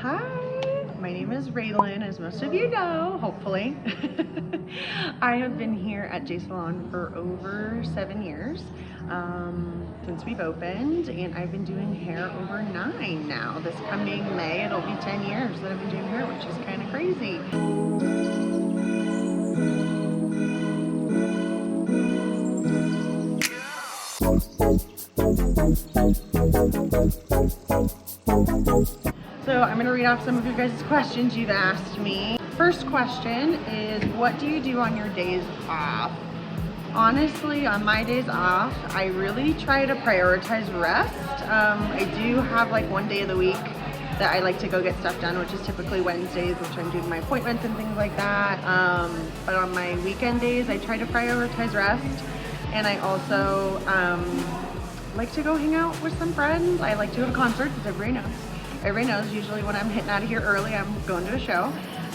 Hi, my name is Raelyn, as most of you know, hopefully. I have been here at Salon for over 7 years since we've opened, and I've been doing hair over 9 now. This coming May, it'll be 10 years that I've been doing hair, which is kind of crazy. So I'm going to read off some of your guys' questions you've asked me. First question is, what do you do on your days off? Honestly, on my days off, I really try to prioritize rest. I do have like one day of the week that I like to go get stuff done, which is typically Wednesdays, which I'm doing my appointments and things like that. But on my weekend days, I try to prioritize rest. And I also like to go hang out with some friends. I like to go to concerts, as everybody knows. Everybody knows usually when I'm hitting out of here early, I'm going to a show.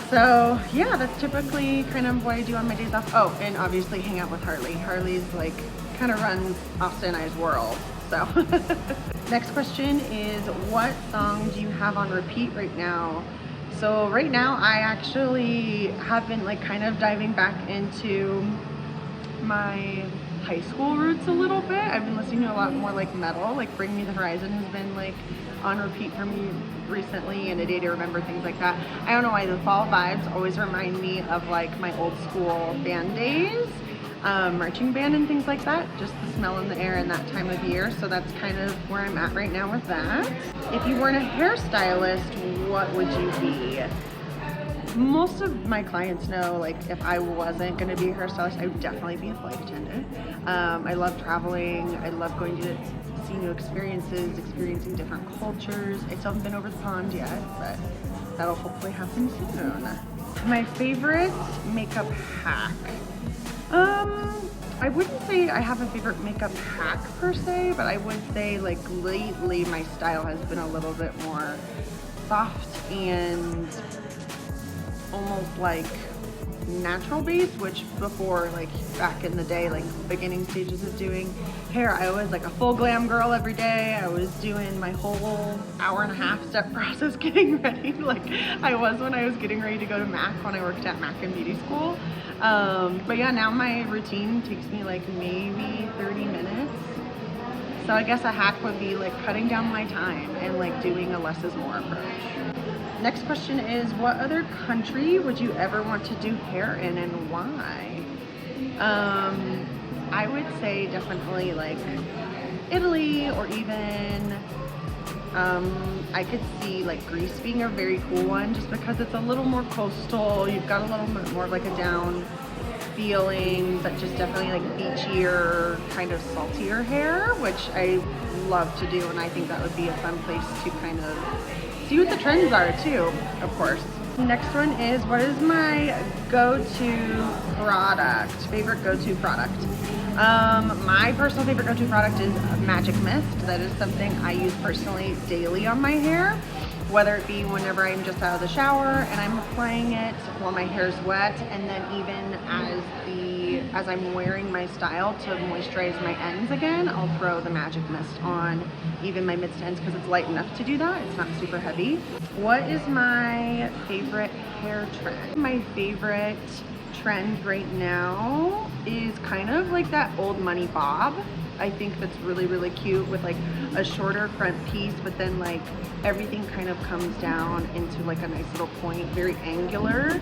So yeah, that's typically kind of what I do on my days off. Oh, and obviously hang out with Harley. Harley's like kind of runs Austin and I's world. So next question is, what song do you have on repeat right now? So right now I actually have been like kind of diving back into my high school roots a little bit. I've been listening to a lot more like metal, like Bring Me the Horizon has been like on repeat for me recently, and A Day to Remember, things like that. I don't know why the fall vibes always remind me of like my old school band days, marching band and things like that, just the smell in the air in that time of year. So that's kind of where I'm at right now with that. If you weren't a hairstylist, what would you be? Most of my clients know, like, if I wasn't going to be a hairstylist, I would definitely be a flight attendant. I love traveling. I love going to see new experiences, experiencing different cultures. I still haven't been over the pond yet, but that'll hopefully happen soon. My favorite makeup hack. I wouldn't say I have a favorite makeup hack per se, but I would say like lately my style has been a little bit more soft and almost like natural based, which before, like back in the day, like beginning stages of doing hair, I was like a full glam girl every day. I was doing my whole hour and a half step process getting ready, like I was when I was getting ready to go to MAC when I worked at MAC and beauty school. But yeah, now my routine takes me like maybe 30 minutes. So I guess a hack would be like cutting down my time and like doing a less is more approach. Next question is, what other country would you ever want to do hair in and why? I would say definitely like Italy, or even I could see like Greece being a very cool one, just because it's a little more coastal. You've got a little bit more of like a down feeling, but just definitely like beachier, kind of saltier hair, which I love to do, and I think that would be a fun place to kind of see what the trends are too, of course. Next one is, what is my go-to product, favorite go-to product? My personal favorite go-to product is Magic Mist. That is something I use personally daily on my hair, whether it be whenever I'm just out of the shower and I'm applying it while my hair is wet, and then even as I'm wearing my style to moisturize my ends again, I'll throw the Magic Mist on even my mids to ends because it's light enough to do that. It's not super heavy. What is my favorite hair trend? My favorite trend right now is kind of like that old money bob. I think that's really, really cute with like a shorter front piece, but then like everything kind of comes down into like a nice little point, very angular,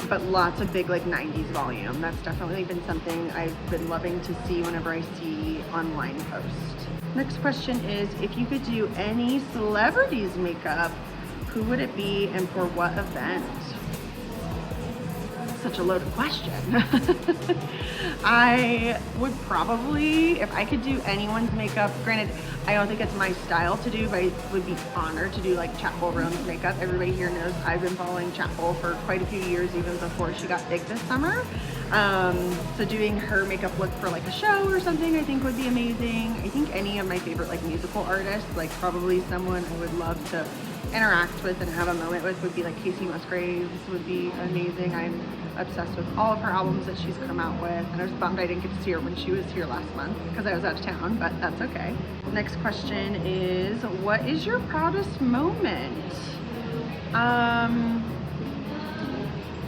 but lots of big like 90s volume. That's definitely been something I've been loving to see whenever I see online posts. Next question is, if you could do any celebrity's makeup, who would it be and for what event? Such a loaded question. I would probably, if I could do anyone's makeup, granted, I don't think it's my style to do, but I would be honored to do like Chapel Roan's makeup. Everybody here knows I've been following Chapel for quite a few years, even before she got big this summer. So doing her makeup look for like a show or something, I think would be amazing. I think any of my favorite like musical artists, like probably someone I would love to interact with and have a moment with would be like Casey Musgraves would be amazing. I'm obsessed with all of her albums that she's come out with, and I was bummed I didn't get to see her when she was here last month because I was out of town, but that's okay. Next question is, what is your proudest moment?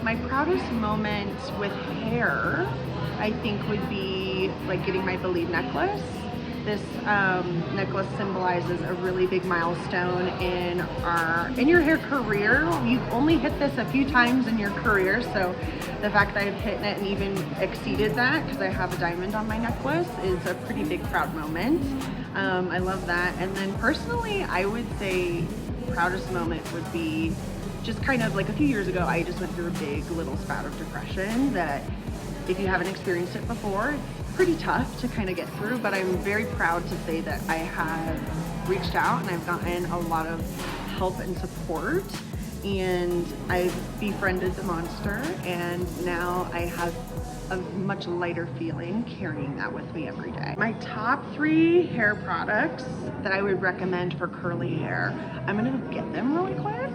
My proudest moment with hair, I think, would be like getting my Believe necklace. This necklace symbolizes a really big milestone in your hair career. You've only hit this a few times in your career, so the fact that I've hit it and even exceeded that because I have a diamond on my necklace is a pretty big proud moment. I love that. And then personally, I would say proudest moment would be just kind of like a few years ago, I just went through a big little spout of depression that if you haven't experienced it before, it's pretty tough to kind of get through, but I'm very proud to say that I have reached out and I've gotten a lot of help and support, and I've befriended the monster, and now I have a much lighter feeling carrying that with me every day. My top 3 hair products that I would recommend for curly hair, I'm gonna get them really quick.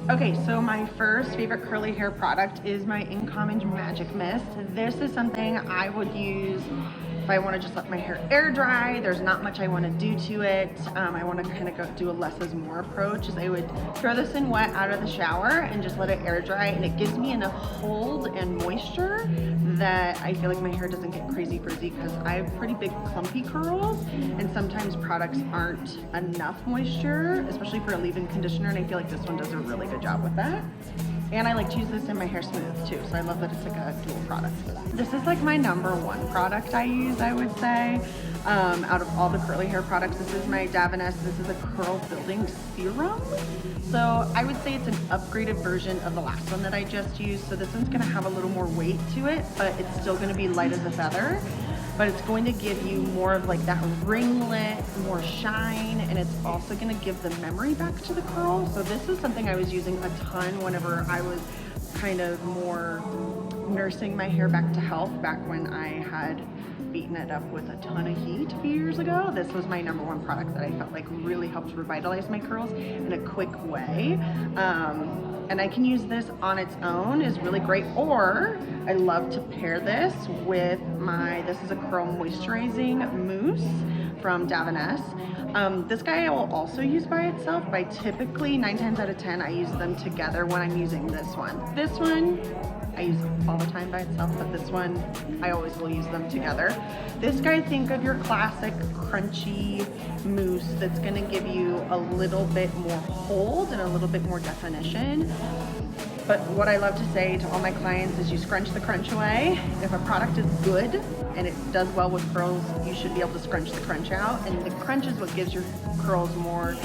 Okay, so my first favorite curly hair product is my Incommon Magic Mist. This is something I would use if I want to just let my hair air dry. There's not much I want to do to it. I want to kind of do a less is more approach. I would throw this in wet out of the shower and just let it air dry, and it gives me enough hold and moisture that I feel like my hair doesn't get crazy frizzy because I have pretty big clumpy curls, and sometimes products aren't enough moisture, especially for a leave-in conditioner, and I feel like this one does a really good job with that. And I like to use this in my hair smooth too, so I love that it's like a dual product for that. This is like my #1 product I use, I would say. Out of all the curly hair products, this is my Davines. This is a curl building serum. So I would say it's an upgraded version of the last one that I just used. So this one's gonna have a little more weight to it, but it's still gonna be light as a feather. But it's going to give you more of like that ringlet, more shine, and it's also gonna give the memory back to the curl. So this is something I was using a ton whenever I was kind of more nursing my hair back to health, back when I had beaten it up with a ton of heat a few years ago. This was my #1 product that I felt like really helped revitalize my curls in a quick way. And I can use this on its own, is really great, or I love to pair this with this is a curl moisturizing mousse from Davines. This guy I will also use by itself, but typically 9 times out of 10 I use them together when I'm using this one. This one I use all the time by itself, but this one I always will use them together. This guy, think of your classic crunchy mousse that's gonna give you a little bit more hold and a little bit more definition. But what I love to say to all my clients is you scrunch the crunch away. If a product is good and it does well with curls, you should be able to scrunch the crunch out, and the crunch is what gives your curls more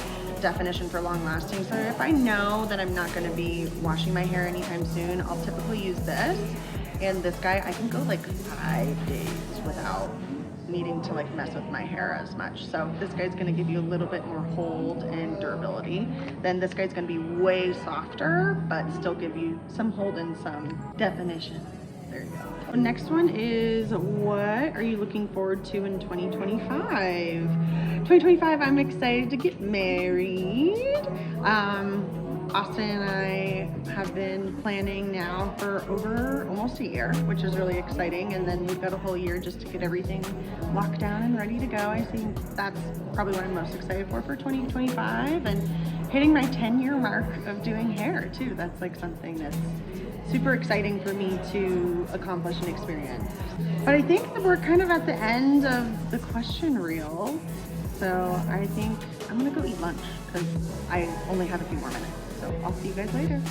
definition for long lasting. So if I know that I'm not going to be washing my hair anytime soon, I'll typically use this. And this guy, I can go like 5 days without needing to like mess with my hair as much. So this guy's going to give you a little bit more hold and durability. Then this guy's going to be way softer, but still give you some hold and some definition. There you go. The next one is, what are you looking forward to in 2025? 2025, I'm excited to get married. Austin and I have been planning now for over almost a year, which is really exciting. And then we've got a whole year just to get everything locked down and ready to go. I think that's probably what I'm most excited for 2025. And hitting my 10-year mark of doing hair too. That's like something that's super exciting for me to accomplish and experience. But I think that we're kind of at the end of the question reel. So I think I'm gonna go eat lunch because I only have a few more minutes. So I'll see you guys later.